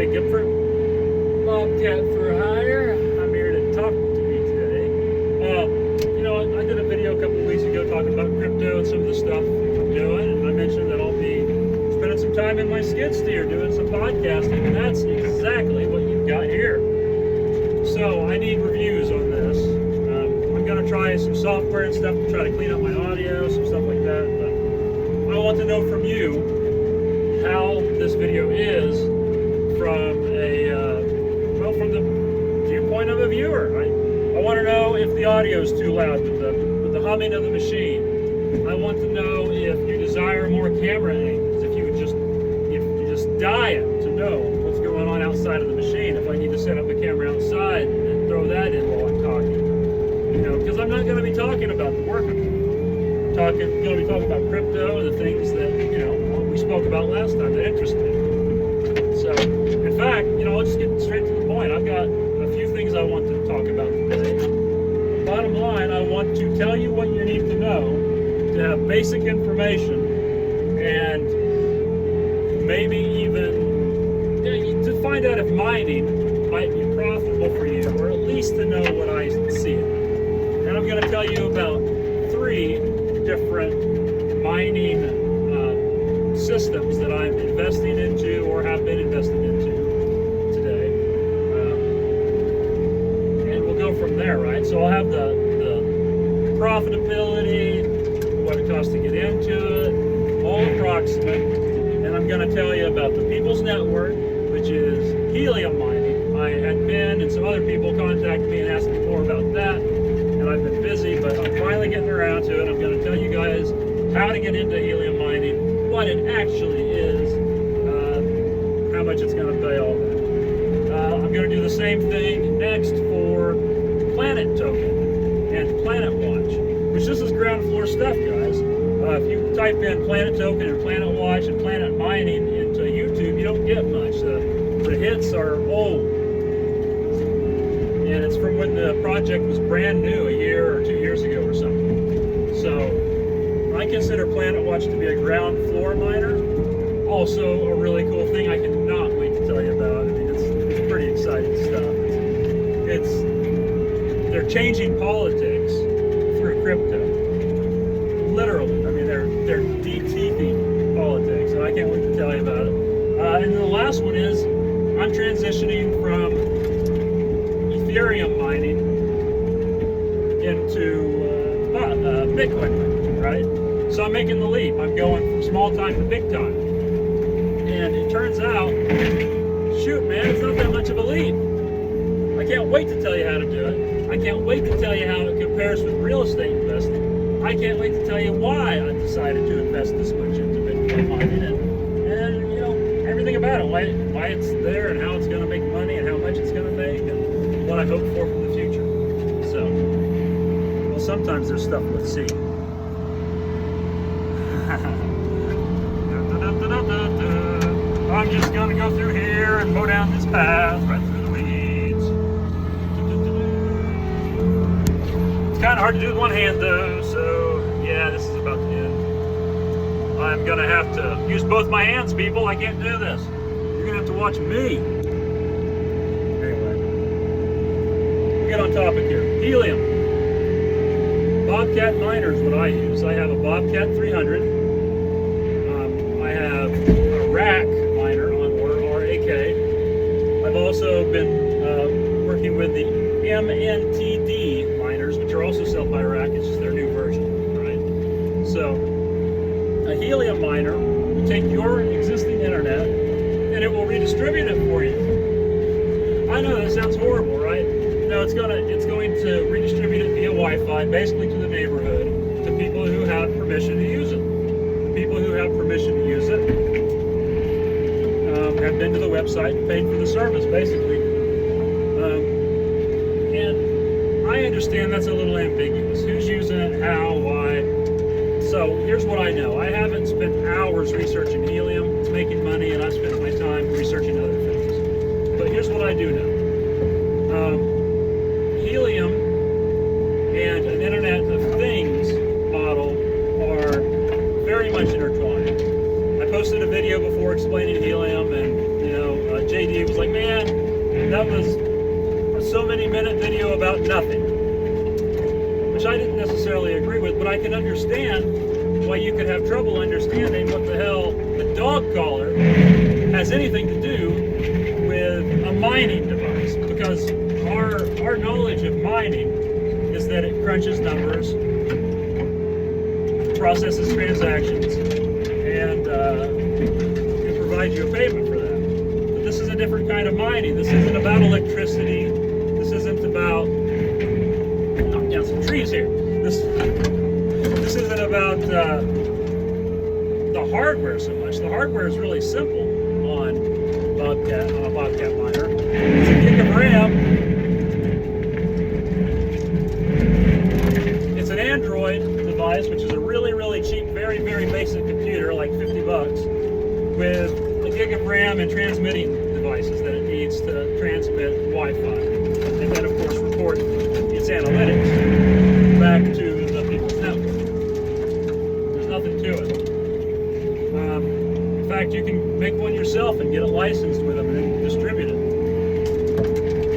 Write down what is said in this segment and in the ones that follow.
Gipfert, Bobcat for Hire. I'm here to talk to you today. I did a video a couple of weeks ago talking about crypto and some of the stuff I'm doing, and I mentioned that I'll be spending some time in my skid steer doing some podcasting, and that's exactly what you've got here. So I need reviews on this. I'm going to try some software and stuff to try to clean up my audio, some stuff like that, but I want to know from you how this video is from from the viewpoint of a viewer. I want to know if the audio is too loud with the humming of the machine. I want to know if you desire more camera angles, if you just dying to know what's going on outside of the machine, if I need to set up a camera outside and throw that in while I'm talking. Because I'm not going to be talking about the work I'm going to be talking about crypto, the things that, we spoke about last time that interest me. So, in fact, I'll just get straight to the point. I've got a few things I want to talk about today. Bottom line, I want to tell you what you need to know to have basic information and maybe even to find out if mining might be profitable for you, or at least to know what I see. And I'm going to tell you about 3 different mining systems that I'm investing into or have been investing into today, and we'll go from there, right? So I'll have the profitability, what it costs to get into it, all approximate, and I'm going to tell you about the People's Network, which is helium mining. I had been, and some other people contacted me and asked me more about that, and I've been busy, but I'm finally getting around to it. I'm going to tell you guys how to get into helium mining, what it actually is, how much it's going to pay, all that. I'm going to do the same thing next for Planet Token and Planet Watch, which this is ground floor stuff, guys. If you type in Planet Token and Planet Watch and Planet Mining into YouTube, you don't get much. The hits are old, and it's from when the project was brand new, a year or 2 years ago or something. So I consider Planet Watch to be a ground floor miner. Also a really cool thing I cannot wait to tell you about. I mean, it's pretty exciting stuff. They're changing politics through crypto. Literally. I mean, they're de-teething politics, and I can't wait to tell you about it. And then the last one is I'm transitioning from Ethereum mining into Bitcoin mining, right? So I'm making the leap. I'm going from small time to big time. And it turns out, shoot, man, it's not that much of a leap. I can't wait to tell you how to do it. I can't wait to tell you how it compares with real estate investing. I can't wait to tell you why I decided to invest this much into Bitcoin mining and everything about it, why it's there and how it's going to make money and how much it's going to make and what I hope for the future. So, well, sometimes there's stuff with C. I'm just gonna go through here and go down this path right through the weeds. It's kind of hard to do with one hand though, so yeah, this is about to end. I'm gonna have to use both my hands, people. I can't do this. You're gonna have to watch me. Anyway, we'll get on topic here. Helium. Bobcat miner is what I use. I have a Bobcat 300. I have a rack miner on RAK. I've also been working with the MNTD miners, which are also sold by Rack. It's just their new version, right? So a helium miner will take your existing internet and it will redistribute it for you. I know that sounds horrible, right? No, it's going to redistribute it via Wi-Fi, basically to the neighborhood, to people who have permission to use it. The people who have permission to use it have been to the website and paid for the service, basically. And I understand that's a little ambiguous. Who's using it, how, why? So here's what I know. I haven't spent hours researching helium. It's making money, and I've spent my time researching other things. But here's what I do know. Helium and an Internet of Things model are very much intertwined. I posted a video before explaining helium, and JD was like, that was a so many minute video about nothing, which I didn't necessarily agree with, but I can understand why you could have trouble understanding what the hell the dog collar has anything to do with a mining device, because our knowledge of mining is that it crunches numbers, processes transactions, and it provides you a payment for that. But this is a different kind of mining. This isn't about electricity. This isn't about, knock down some trees here. This isn't about the hardware so much. The hardware is really simple on a Bobcat miner. It's a gig of RAM. It's an Android device, which is a really, really cheap, very, very basic computer, like 50 bucks, with a gig of RAM and transmitting devices that it needs to transmit Wi-Fi. And then, of course, report its analytics back to the people's network. There's nothing to it. In fact, you can make one yourself and get it licensed with them and then distribute it.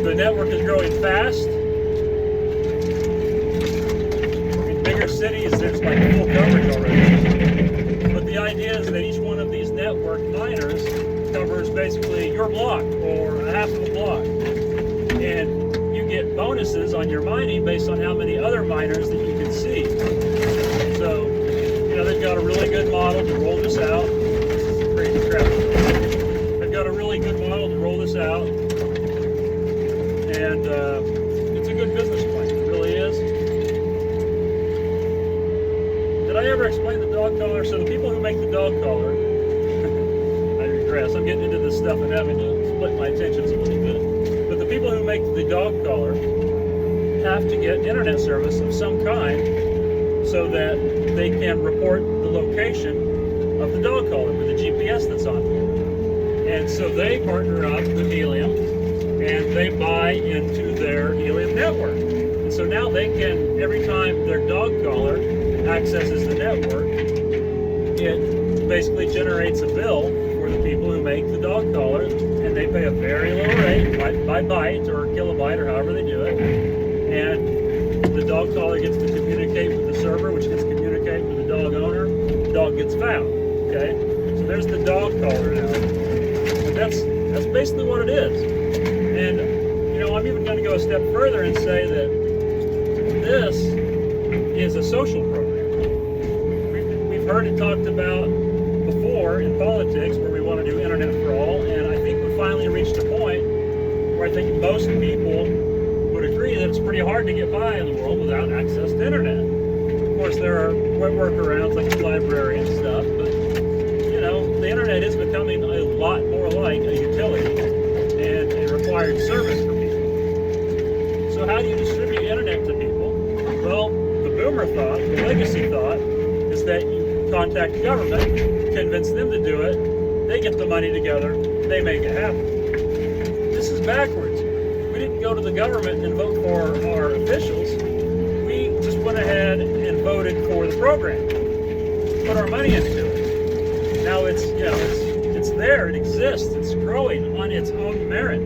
The network is growing fast. In bigger cities, there's like full coverage already. But the idea is that each one of these network miners covers basically your block or a half of a block. And you get bonuses on your mining based on how many other miners that you can see. So, you know, they've got a really good model to roll this out. This is crazy crap. They've got a really good model to roll this out. And it's a good business plan. It really is. Did I ever explain the dog collar? So the people who make the dog collar, I regress. I'm getting into this stuff and having to split my attentions a little bit. But the people who make the dog collar have to get internet service of some kind so that they can report the location of the dog collar with the GPS that's on it. And so they partner up with Helium and they buy into their Helium network. And so now they can, every time their dog collar accesses the network, it basically generates a bill for the people who make the dog collar, and they pay a very low rate by byte or kilobyte or however they do it. And the dog collar gets to communicate with the server, which gets to communicate with the dog owner. The dog gets found. Okay, so there's the dog collar now. But that's basically what it is. And you know, I'm even going to go a step further and say that this is a social program. We've heard it talked about before in politics where we want to do internet for all, and I think we finally reached a point where I think most people would agree that it's pretty hard to get by in the world without access to internet. Of course, there are workarounds like the library and stuff, but you know, the internet is becoming a lot more like a utility and a required service for people. So how do you distribute internet to people? Well, the boomer thought, the legacy thought, is that you contact the government, convince them to do it, they get the money together, they make it happen. This is backwards. We didn't go to the government and vote for our officials. We just went ahead and voted for the program, put our money into it. Now it's, you know, it's there, it exists, it's growing on its own merit.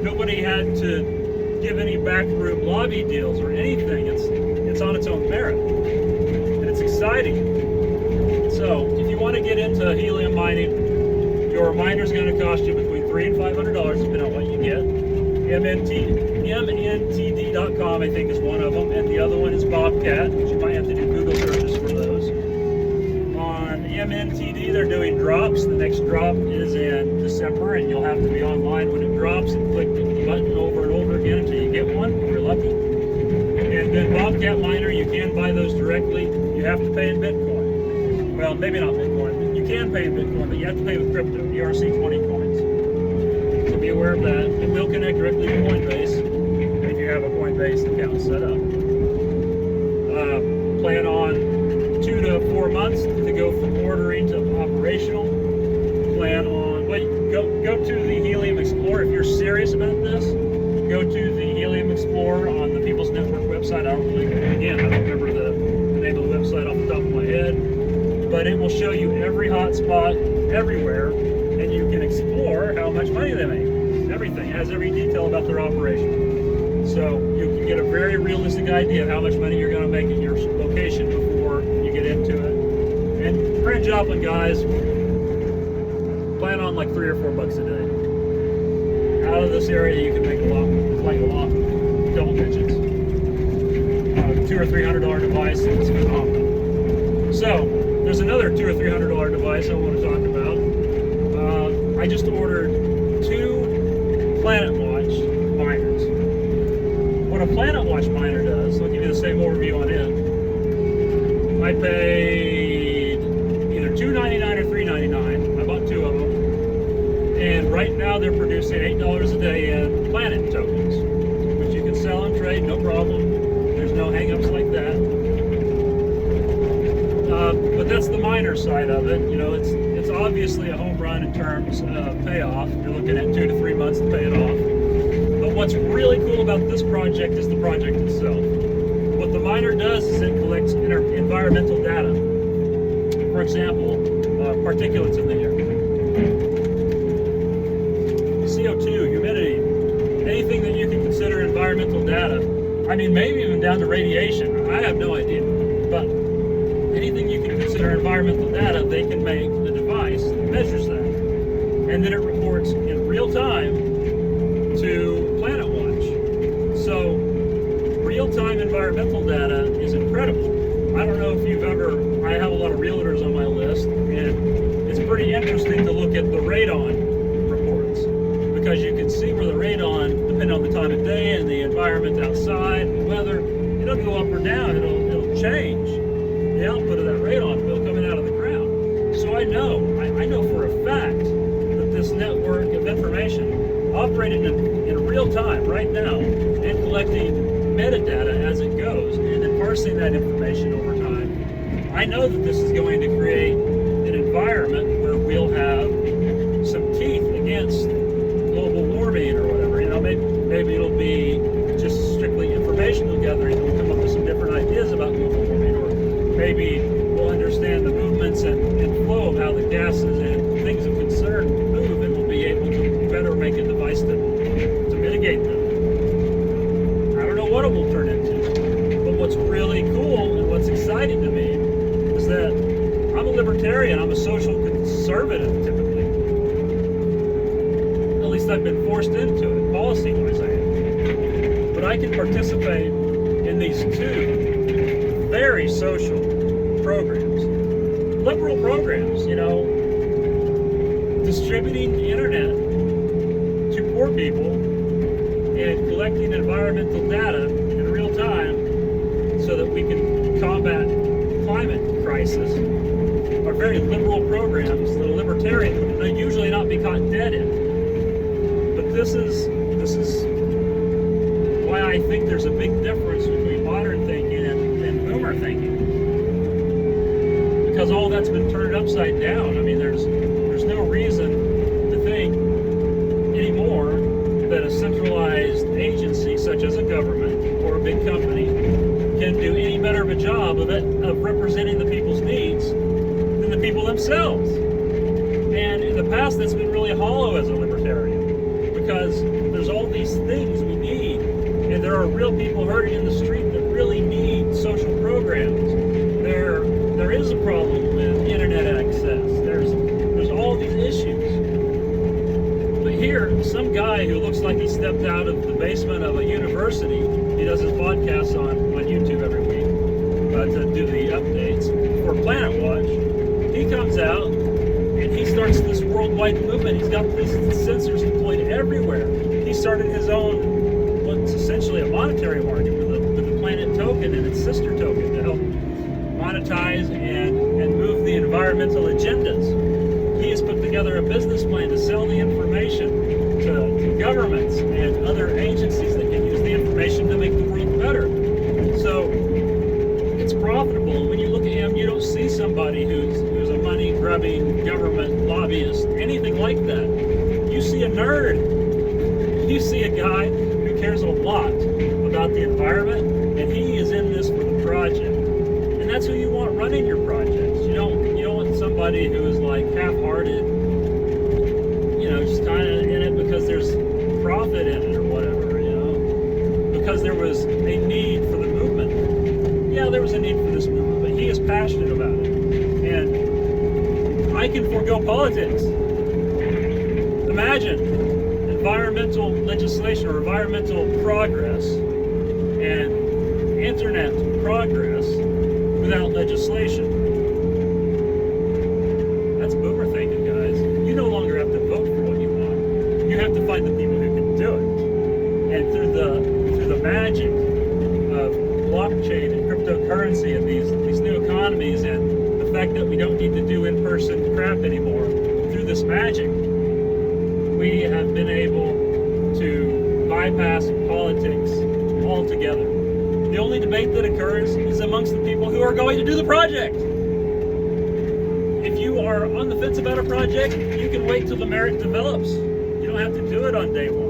Nobody had to give any backroom lobby deals or anything. It's on its own merit, and it's exciting. So if you want to get into helium mining, your miner's going to cost you between $300 and $500, depending on what you get. MNTD.com, I think, is one of them, and the other one is Bobcat, which you might have to do Google searches for those. On MNTD, they're doing drops. The next drop is in December, and you'll have to be online when it drops and click the button over and over again until you get one, if you're lucky. And then Bobcat Miner, you can buy those directly. You have to pay in Bitcoin. Well, maybe not Bitcoin. You can pay in Bitcoin, but you have to pay with crypto, ERC20 coins. So be aware of that. It will connect directly to Coinbase if you have a Coinbase account set up. Plan on 2 to 4 months to go from ordering to operational. Plan on, well, go to the Helium Explorer if you're serious about this. Go to the Helium Explorer on the People's Network website. I don't remember the name of the website off the top of my head, but it will show you every hotspot everywhere, and you can explore how much money they make. everything. It has every detail about their operation. So you can get a very realistic idea of how much money you're going to make at your location before you get into it. And Grand Joplin guys, plan on like $3 or $4 a day. Out of this area, you can make a lot, double digits. $200 or $300 device is phenomenal. So there's another $200 or $300 device I want to talk about. I just ordered 2 PlanetWatch miners. What a PlanetWatch miner does, I'll give you the same overview on it. I paid either $2.99 or $3.99. I bought 2 of them. And right now they're producing $8 a day in Planet tokens, which you can sell and trade, no problem. There's no hang-ups like that. But that's the miner side of it. You know, it's obviously a home run in terms of payoff. You're looking at 2 to 3 months to pay it off. But what's really cool about this project is the project itself. What the miner does is it collects environmental data. For example, particulates in the air, CO2, humidity, anything that you can consider environmental data. I mean, maybe even down to radiation. I have no idea. But anything you can consider environmental data, they can make a device that measures that. And then it reports in real time to PlanetWatch. So real-time environmental data is incredible. I don't know if you've ever, I have a lot of realtors on my list, and it's pretty interesting to look at the radon reports, because you can see where the radon, depending on the time of day and the environment outside, the weather, it'll go up or down, it'll change the output of that radon bill coming out of the ground. So I know for a fact that this network of information operating in real time right now and collecting metadata as it goes and then parsing that information over time, I know that this is going to create an environment where we'll have some teeth against global warming or whatever. You know, maybe it'll be just strictly informational gathering. We'll come up with some different ideas about global warming, or maybe we'll understand the movements and flow of how the gases and things of concern move, and we'll be able to better make a device to mitigate them. I don't know what it will turn into, but what's really cool and what's exciting to me is that I'm a libertarian, I'm a social conservative typically. At least I've been forced into it, policy-wise I am. But I can participate in these 2 very social programs, liberal programs, you know, distributing the internet to poor people and collecting environmental data in real time so that we can combat climate crisis are very liberal programs that a libertarian would usually not be caught dead in. But this is why I think there's a big difference between modern thinking and boomer thinking. Because all that's been turned upside down. I mean, there's no reason to think anymore that a centralized agency such as a government or a big company can do any better of a job of representing the people's needs than the people themselves. And in the past, that's been really hollow as a libertarian, because there's all these things we need, and there are real people hurting in the street that really need social programs. There is a problem with internet access. There's all these issues. But here, some guy who looks like he stepped out of the basement of a university, he does his podcasts on YouTube every week to do the updates for PlanetWatch. He comes out and he starts this worldwide movement. He's got these sensors deployed everywhere. He started his own, what's essentially a monetary market with the Planet token and its sister token to help monetize and move the environmental agendas. He has put together a business plan to sell the information to governments and other agencies that can use the information to make the world better. So it's profitable. And when you look at him, you don't see somebody who's a money-grubbing government lobbyist, anything like that. You see a nerd. You see a guy who cares a lot about the environment, and he is in this for the project. And that's who you want running your projects. You don't want somebody who is like half-hearted, you know, just kind of in it because there's was a need for the movement. Yeah, there was a need for this movement, but he is passionate about it. And I can forego politics. Imagine environmental legislation or environmental progress and internet progress without legislation. That's boomer thinking, guys. You no longer have to vote for what you want. You have to find the people who can do it. And through the magic of blockchain and cryptocurrency and these new economies and the fact that we don't need to do in-person crap anymore, through this magic, we have been able to bypass politics altogether. The only debate that occurs is amongst the people who are going to do the project. If you are on the fence about a project, you can wait till the merit develops. You don't have to do it on day one.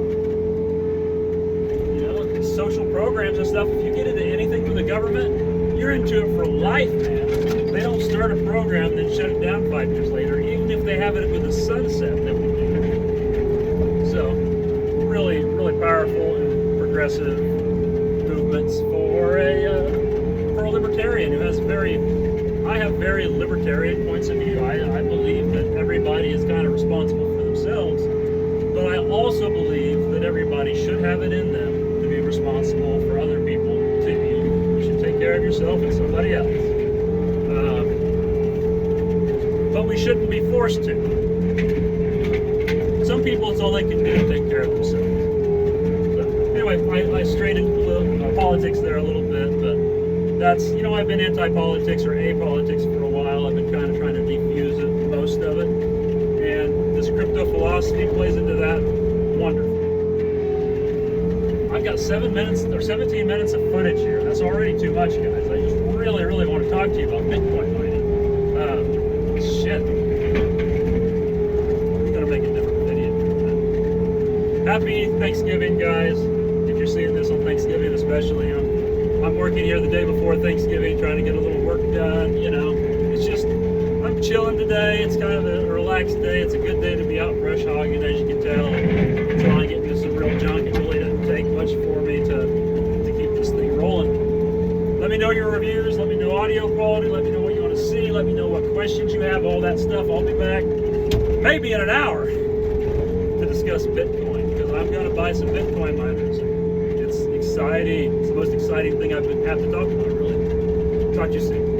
You know, social programs and stuff, if you get into anything with the government, you're into it for life, man. They don't start a program and then shut it down 5 years later. Even if they have it with a sunset, they will do it. So, really, really powerful and progressive movements for a libertarian who has I have very libertarian points of view. I believe that everybody is kind of responsible for themselves, but I also believe that everybody should have it in them to be responsible for other people too. You should take care of yourself and somebody else. But we shouldn't be forced to. Some people, it's all they can do to take care of themselves. So, anyway, I strayed into politics there a little bit, but that's, you know, I've been anti-politics or apolitics for a while. I've been kind of trying to defuse it, most of it. And this crypto philosophy plays into that wonderfully. I've got 17 minutes of footage here. That's already too much, guys. I just really, really want to talk to you about Bitcoin mining. Shit. I'm going to make a different video. Happy Thanksgiving, guys. If you're seeing this on Thanksgiving especially, I'm working here the day before Thanksgiving, trying to get a little work done. You know, it's just, I'm chilling today. It's kind of a relaxed day. It's a good day to be out brush hogging, as you can tell. Until I get into some real junk, it really doesn't take much for me to keep this thing rolling. Let me know your reviews. Let me know audio quality. Let me know what you want to see. Let me know what questions you have, all that stuff. I'll be back maybe in an hour to discuss Bitcoin, because I'm going to buy some Bitcoin miners. It's exciting. It's the most exciting thing I've had to talk about, really. Talk to you soon.